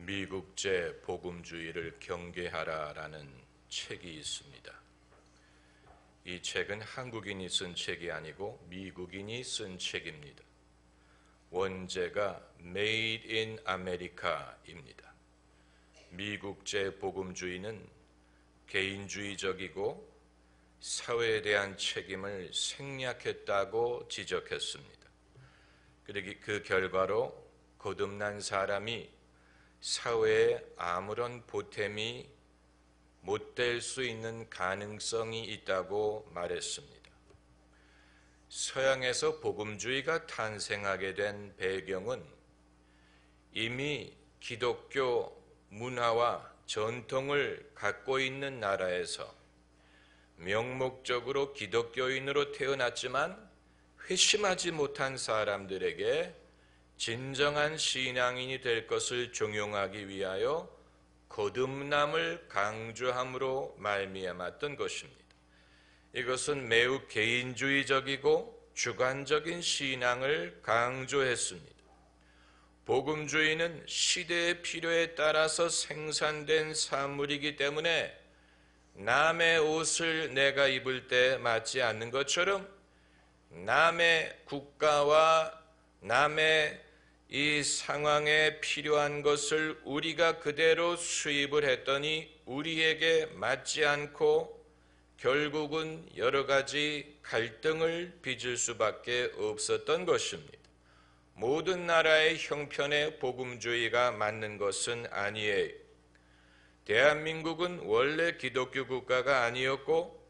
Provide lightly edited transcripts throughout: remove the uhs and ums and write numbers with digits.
미국제 복음주의를 경계하라라는 책이 있습니다. 이 책은 한국인이 쓴 책이 아니고 미국인이 쓴 책입니다. 원제가 Made in America입니다. 미국제 복음주의는 개인주의적이고 사회에 대한 책임을 생략했다고 지적했습니다. 그리고 그 결과로 거듭난 사람이 사회에 아무런 보탬이 못 될 수 있는 가능성이 있다고 말했습니다. 서양에서 복음주의가 탄생하게 된 배경은 이미 기독교 문화와 전통을 갖고 있는 나라에서 명목적으로 기독교인으로 태어났지만 회심하지 못한 사람들에게 진정한 신앙인이 될 것을 종용하기 위하여 거듭남을 강조함으로 말미암았던 것입니다. 이것은 매우 개인주의적이고 주관적인 신앙을 강조했습니다. 복음주의는 시대의 필요에 따라서 생산된 산물이기 때문에 남의 옷을 내가 입을 때 맞지 않는 것처럼 남의 국가와 남의 이 상황에 필요한 것을 우리가 그대로 수입을 했더니 우리에게 맞지 않고 결국은 여러 가지 갈등을 빚을 수밖에 없었던 것입니다. 모든 나라의 형편에 복음주의가 맞는 것은 아니에요. 대한민국은 원래 기독교 국가가 아니었고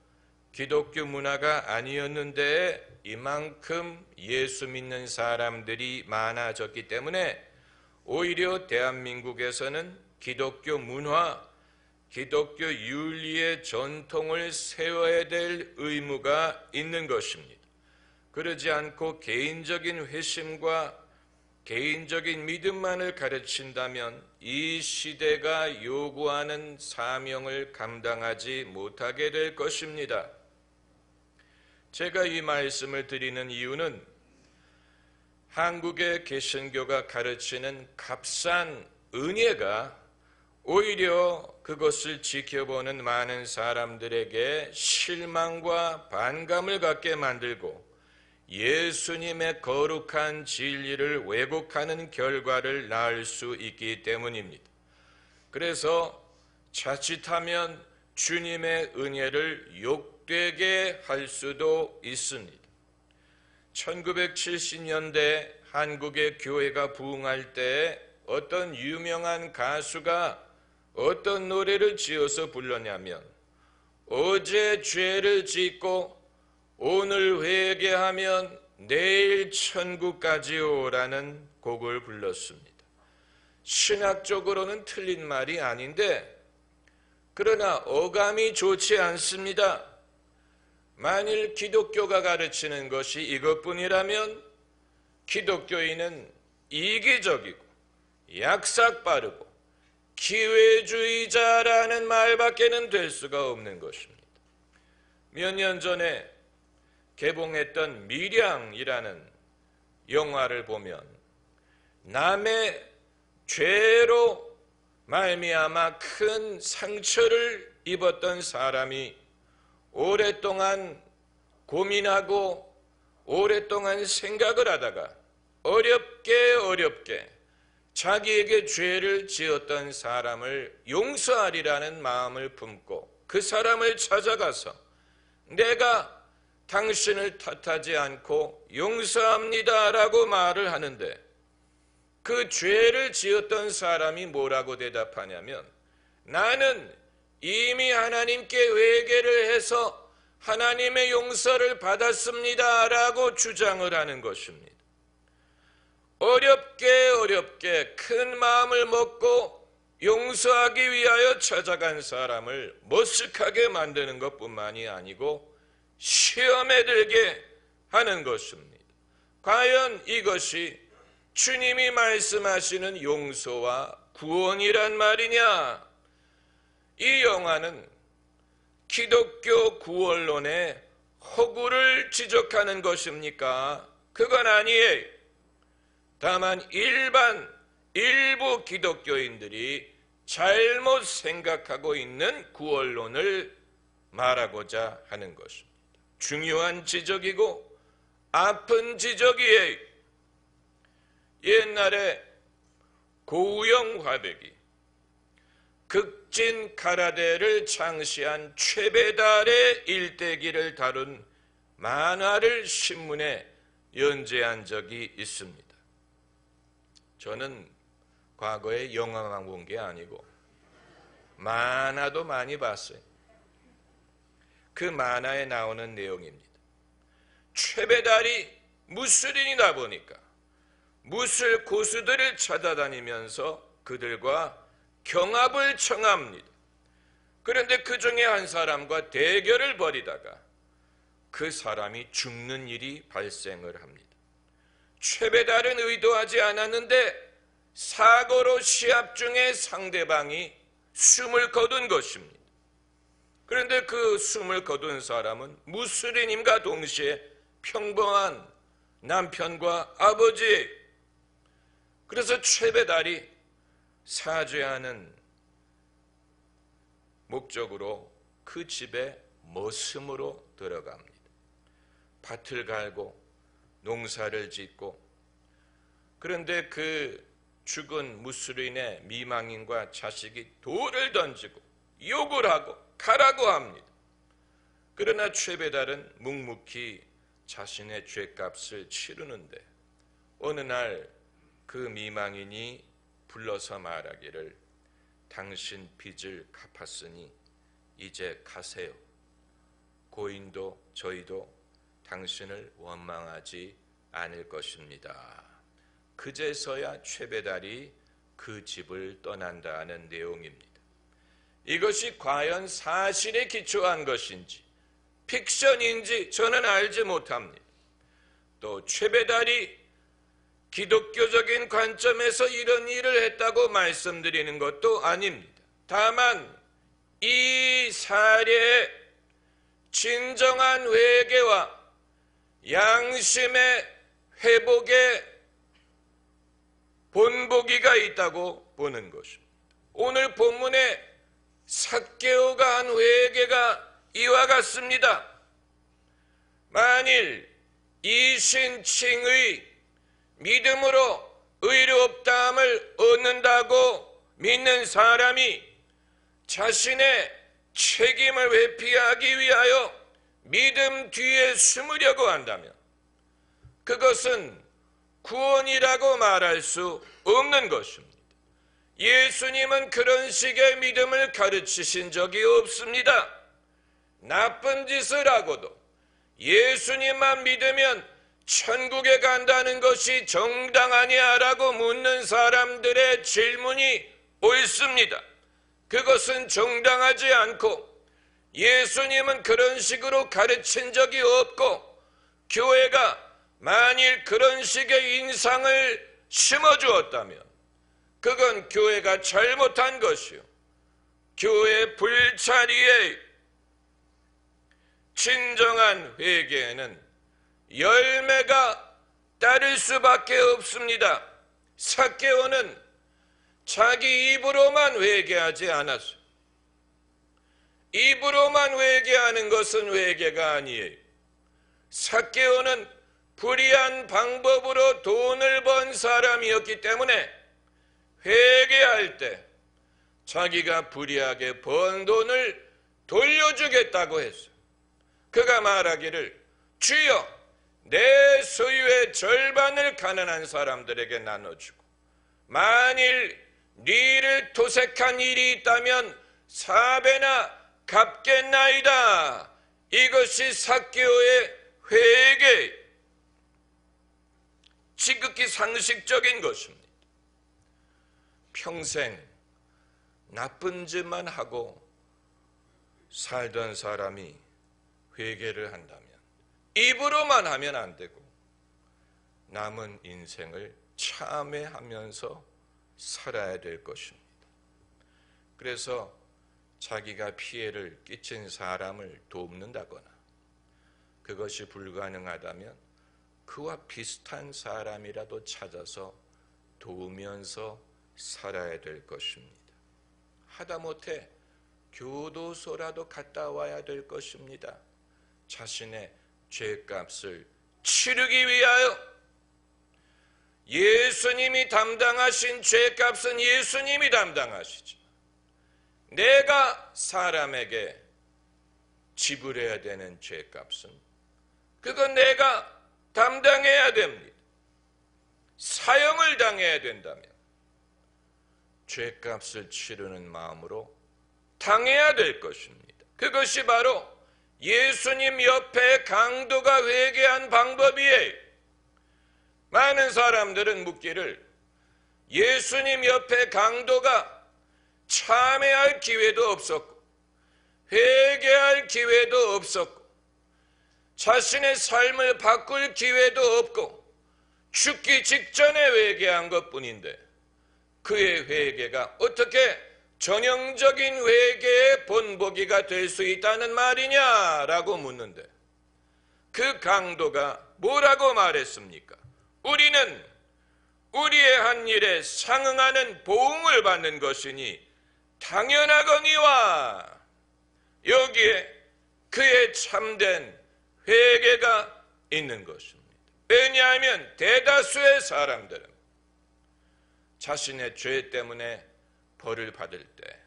기독교 문화가 아니었는데 이만큼 예수 믿는 사람들이 많아졌기 때문에 오히려 대한민국에서는 기독교 문화, 기독교 윤리의 전통을 세워야 될 의무가 있는 것입니다. 그러지 않고 개인적인 회심과 개인적인 믿음만을 가르친다면 이 시대가 요구하는 사명을 감당하지 못하게 될 것입니다. 제가 이 말씀을 드리는 이유는 한국의 개신교가 가르치는 값싼 은혜가 오히려 그것을 지켜보는 많은 사람들에게 실망과 반감을 갖게 만들고 예수님의 거룩한 진리를 왜곡하는 결과를 낳을 수 있기 때문입니다. 그래서 자칫하면 주님의 은혜를 욕되게 할 수도 있습니다. 1970년대 한국의 교회가 부흥할 때 어떤 유명한 가수가 어떤 노래를 지어서 불렀냐면 어제 죄를 짓고 오늘 회개하면 내일 천국까지 오라는 곡을 불렀습니다. 신학적으로는 틀린 말이 아닌데 그러나 어감이 좋지 않습니다. 만일 기독교가 가르치는 것이 이것뿐이라면 기독교인은 이기적이고 약삭빠르고 기회주의자라는 말밖에는 될 수가 없는 것입니다. 몇 년 전에 개봉했던 밀양이라는 영화를 보면 남의 죄로 말미암아 큰 상처를 입었던 사람이 오랫동안 고민하고 오랫동안 생각을 하다가 어렵게 자기에게 죄를 지었던 사람을 용서하리라는 마음을 품고 그 사람을 찾아가서 내가 당신을 탓하지 않고 용서합니다라고 말을 하는데 그 죄를 지었던 사람이 뭐라고 대답하냐면 나는 이미 하나님께 회개를 해서 하나님의 용서를 받았습니다라고 주장을 하는 것입니다. 어렵게 큰 마음을 먹고 용서하기 위하여 찾아간 사람을 머쓱하게 만드는 것뿐만이 아니고 시험에 들게 하는 것입니다. 과연 이것이 주님이 말씀하시는 용서와 구원이란 말이냐? 이 영화는 기독교 구원론의 허구를 지적하는 것입니까? 그건 아니에요. 다만 일반 일부 기독교인들이 잘못 생각하고 있는 구원론을 말하고자 하는 것입니다. 중요한 지적이고 아픈 지적이에요. 옛날에 고우영 화백이 극진 가라데를 창시한 최배달의 일대기를 다룬 만화를 신문에 연재한 적이 있습니다. 저는 과거에 영화만 본 게 아니고 만화도 많이 봤어요. 그 만화에 나오는 내용입니다. 최배달이 무술인이다 보니까 무술 고수들을 찾아다니면서 그들과 경합을 청합니다. 그런데 그 중에 한 사람과 대결을 벌이다가 그 사람이 죽는 일이 발생을 합니다. 최배달은 의도하지 않았는데 사고로 시합 중에 상대방이 숨을 거둔 것입니다. 그런데 그 숨을 거둔 사람은 무술인임과 동시에 평범한 남편과 아버지. 그래서 최배달이 사죄하는 목적으로 그 집에 머슴으로 들어갑니다. 밭을 갈고 농사를 짓고, 그런데 그 죽은 무술인의 미망인과 자식이 돌을 던지고 욕을 하고 가라고 합니다. 그러나 최배달은 묵묵히 자신의 죄값을 치르는데 어느 날 그 미망인이 불러서 말하기를 당신 빚을 갚았으니 이제 가세요. 고인도 저희도 당신을 원망하지 않을 것입니다. 그제서야 최배달이 그 집을 떠난다는 내용입니다. 이것이 과연 사실에 기초한 것인지 픽션인지 저는 알지 못합니다. 또 최배달이 기독교적인 관점에서 이런 일을 했다고 말씀드리는 것도 아닙니다. 다만 이 사례에 진정한 회개와 양심의 회복의 본보기가 있다고 보는 것입니다. 오늘 본문에 삭개오가 한 회개가 이와 같습니다. 만일 이신칭의 믿음으로 의롭다함을 얻는다고 믿는 사람이 자신의 책임을 회피하기 위하여 믿음 뒤에 숨으려고 한다면 그것은 구원이라고 말할 수 없는 것입니다. 예수님은 그런 식의 믿음을 가르치신 적이 없습니다. 나쁜 짓을 하고도 예수님만 믿으면 천국에 간다는 것이 정당하냐라고 묻는 사람들의 질문이 옳습니다. 그것은 정당하지 않고 예수님은 그런 식으로 가르친 적이 없고 교회가 만일 그런 식의 인상을 심어주었다면 그건 교회가 잘못한 것이요. 교회 불자리에 진정한 회개에는 열매가 따를 수밖에 없습니다. 삭개오는 자기 입으로만 회개하지 않았어요. 입으로만 회개하는 것은 회개가 아니에요. 삭개오는 불의한 방법으로 돈을 번 사람이었기 때문에 회개할 때 자기가 불의하게 번 돈을 돌려주겠다고 했어요. 그가 말하기를 주여 내 소유의 절반을 가난한 사람들에게 나눠주고 만일 네를 도색한 일이 있다면 4배나 갚겠나이다. 이것이 삭개오의 회개, 지극히 상식적인 것입니다. 평생 나쁜 짓만 하고 살던 사람이 회개를 한다면 입으로만 하면 안 되고 남은 인생을 참회하면서 살아야 될 것입니다. 그래서 자기가 피해를 끼친 사람을 돕는다거나 그것이 불가능하다면 그와 비슷한 사람이라도 찾아서 도우면서 살아야 될 것입니다. 하다못해 교도소라도 갔다 와야 될 것입니다. 자신의 죄값을 치르기 위하여. 예수님이 담당하신 죄값은 예수님이 담당하시죠. 내가 사람에게 지불해야 되는 죄값은 그건 내가 담당해야 됩니다. 사형을 당해야 된다면 죄값을 치르는 마음으로 당해야 될 것입니다. 그것이 바로 예수님 옆에 강도가 회개한 방법이에요. 많은 사람들은 묻기를 예수님 옆에 강도가 참회할 기회도 없었고 회개할 기회도 없었고 자신의 삶을 바꿀 기회도 없고 죽기 직전에 회개한 것뿐인데 그의 회개가 어떻게 전형적인 회개의 본보기가 될 수 있다는 말이냐라고 묻는데 그 강도가 뭐라고 말했습니까? 우리는 우리의 한 일에 상응하는 보응을 받는 것이니 당연하거니와. 여기에 그의 참된 회개가 있는 것입니다. 왜냐하면 대다수의 사람들은 자신의 죄 때문에 벌을 받을 때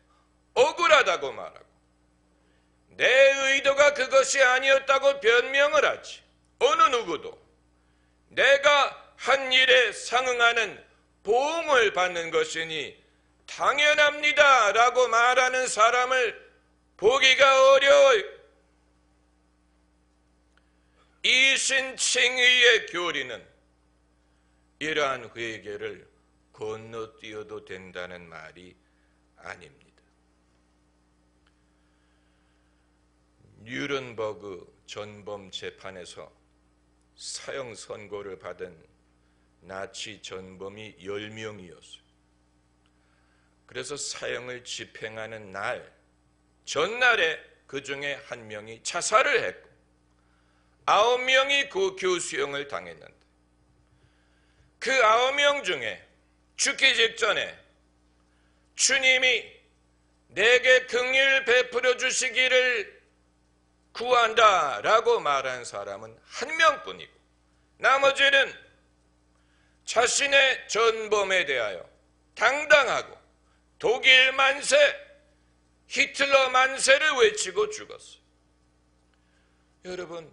억울하다고 말하고 내 의도가 그것이 아니었다고 변명을 하지. 어느 누구도 내가 한 일에 상응하는 보응을 받는 것이니 당연합니다 라고 말하는 사람을 보기가 어려워요. 이신칭의의 교리는 이러한 회개를 건너뛰어도 된다는 말이 아닙니다. 뉴른버그 전범 재판에서 사형 선고를 받은 나치 전범이 10명이었어요. 그래서 사형을 집행하는 날 전날에 그 중에 한 명이 자살을 했고 9명이 그 교수형을 당했는데 그 9명 중에 죽기 직전에 주님이 내게 긍휼 베풀어 주시기를 구한다라고 말한 사람은 한 명뿐이고 나머지는 자신의 전범에 대하여 당당하고 독일 만세, 히틀러 만세를 외치고 죽었어요. 여러분,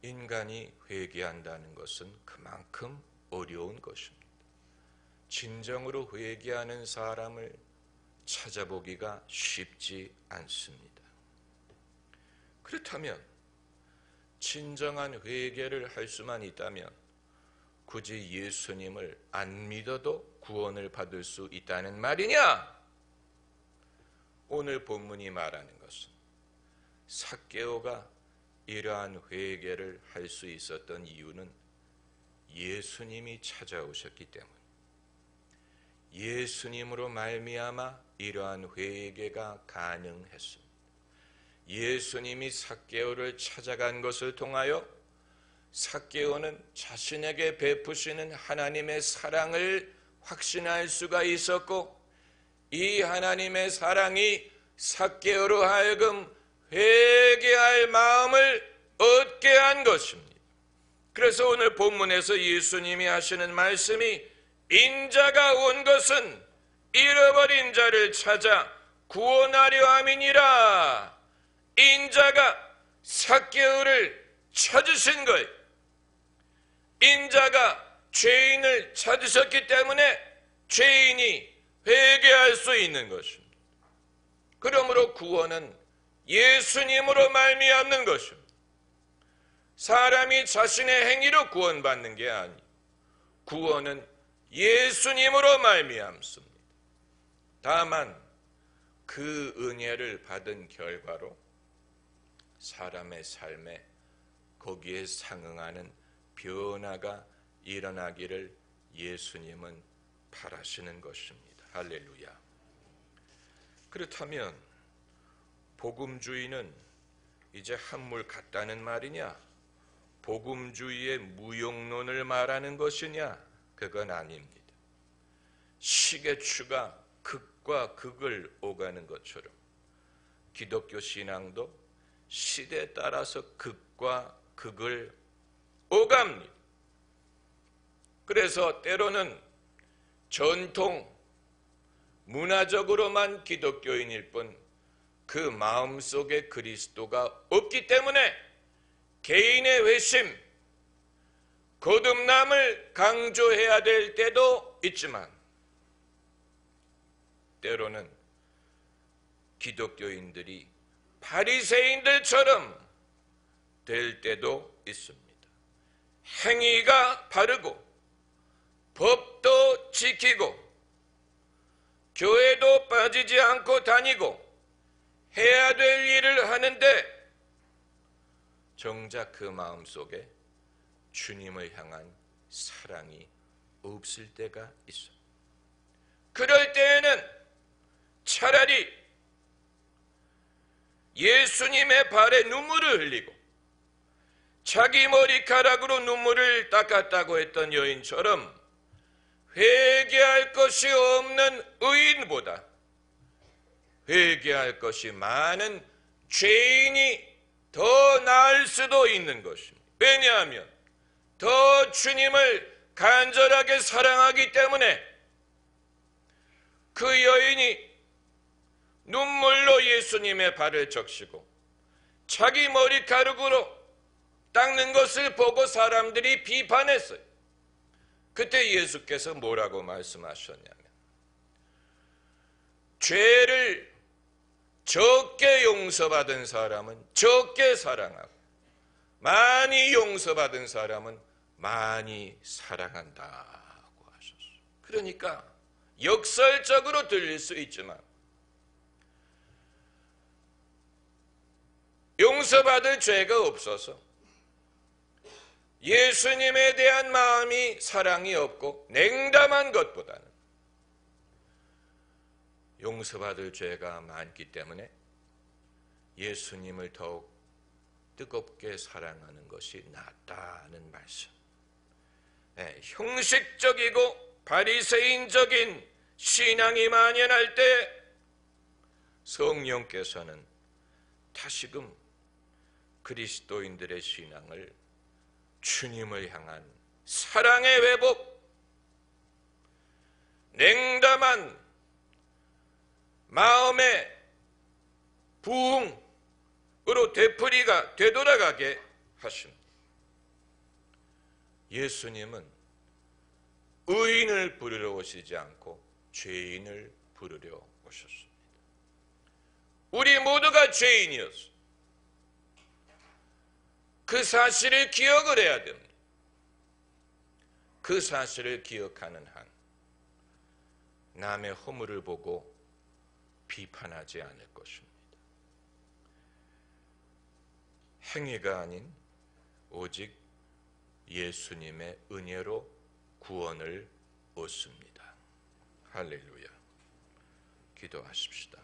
인간이 회개한다는 것은 그만큼 어려운 것입니다. 진정으로 회개하는 사람을 찾아보기가 쉽지 않습니다. 그렇다면 진정한 회개를 할 수만 있다면 굳이 예수님을 안 믿어도 구원을 받을 수 있다는 말이냐? 오늘 본문이 말하는 것은 삭개오가 이러한 회개를 할 수 있었던 이유는 예수님이 찾아오셨기 때문. 예수님으로 말미암아 이러한 회개가 가능했습니다. 예수님이 삭개오를 찾아간 것을 통하여 삭개오는 자신에게 베푸시는 하나님의 사랑을 확신할 수가 있었고 이 하나님의 사랑이 삭개오로 하여금 회개할 마음을 얻게 한 것입니다. 그래서 오늘 본문에서 예수님이 하시는 말씀이 인자가 온 것은 잃어버린 자를 찾아 구원하려 함이니라. 인자가 삭개오를 찾으신 거예요. 인자가 죄인을 찾으셨기 때문에 죄인이 회개할 수 있는 것입니다. 그러므로 구원은 예수님으로 말미암는 것입니다. 사람이 자신의 행위로 구원받는 게 아니고 구원은 예수님으로 말미암습니다. 다만 그 은혜를 받은 결과로 사람의 삶에 거기에 상응하는 변화가 일어나기를 예수님은 바라시는 것입니다. 할렐루야. 그렇다면 복음주의는 이제 한물 같다는 말이냐? 복음주의의 무용론을 말하는 것이냐? 그건 아닙니다. 시계추가 극과 극을 오가는 것처럼 기독교 신앙도 시대에 따라서 극과 극을 오갑니다. 그래서 때로는 전통 문화적으로만 기독교인일 뿐 그 마음속에 그리스도가 없기 때문에 개인의 회심, 거듭남을 강조해야 될 때도 있지만 때로는 기독교인들이 바리새인들처럼 될 때도 있습니다. 행위가 바르고 법도 지키고 교회도 빠지지 않고 다니고 해야 될 일을 하는데 정작 그 마음속에 주님을 향한 사랑이 없을 때가 있어. 그럴 때에는 차라리 예수님의 발에 눈물을 흘리고 자기 머리카락으로 눈물을 닦았다고 했던 여인처럼 회개할 것이 없는 의인보다 회개할 것이 많은 죄인이 더 나을 수도 있는 것입니다. 왜냐하면 더 주님을 간절하게 사랑하기 때문에 그 여인이 눈물로 예수님의 발을 적시고 자기 머리카락으로 닦는 것을 보고 사람들이 비판했어요. 그때 예수께서 뭐라고 말씀하셨냐면 죄를 적게 용서받은 사람은 적게 사랑하고 많이 용서받은 사람은 많이 사랑한다고 하셨어요. 그러니까 역설적으로 들릴 수 있지만 용서받을 죄가 없어서 예수님에 대한 마음이 사랑이 없고 냉담한 것보다는 용서받을 죄가 많기 때문에 예수님을 더욱 뜨겁게 사랑하는 것이 낫다는 말씀. 형식적이고 바리새인적인 신앙이 만연할 때 성령께서는 다시금 그리스도인들의 신앙을 주님을 향한 사랑의 회복, 냉담한 마음의 부흥으로 되풀이가 되돌아가게 하십니다. 예수님은 의인을 부르러 오시지 않고 죄인을 부르러 오셨습니다. 우리 모두가 죄인이었어. 그 사실을 기억을 해야 됩니다. 그 사실을 기억하는 한 남의 허물을 보고 비판하지 않을 것입니다. 행위가 아닌 오직 예수님의 은혜로 구원을 얻습니다. 할렐루야. 기도하십시다.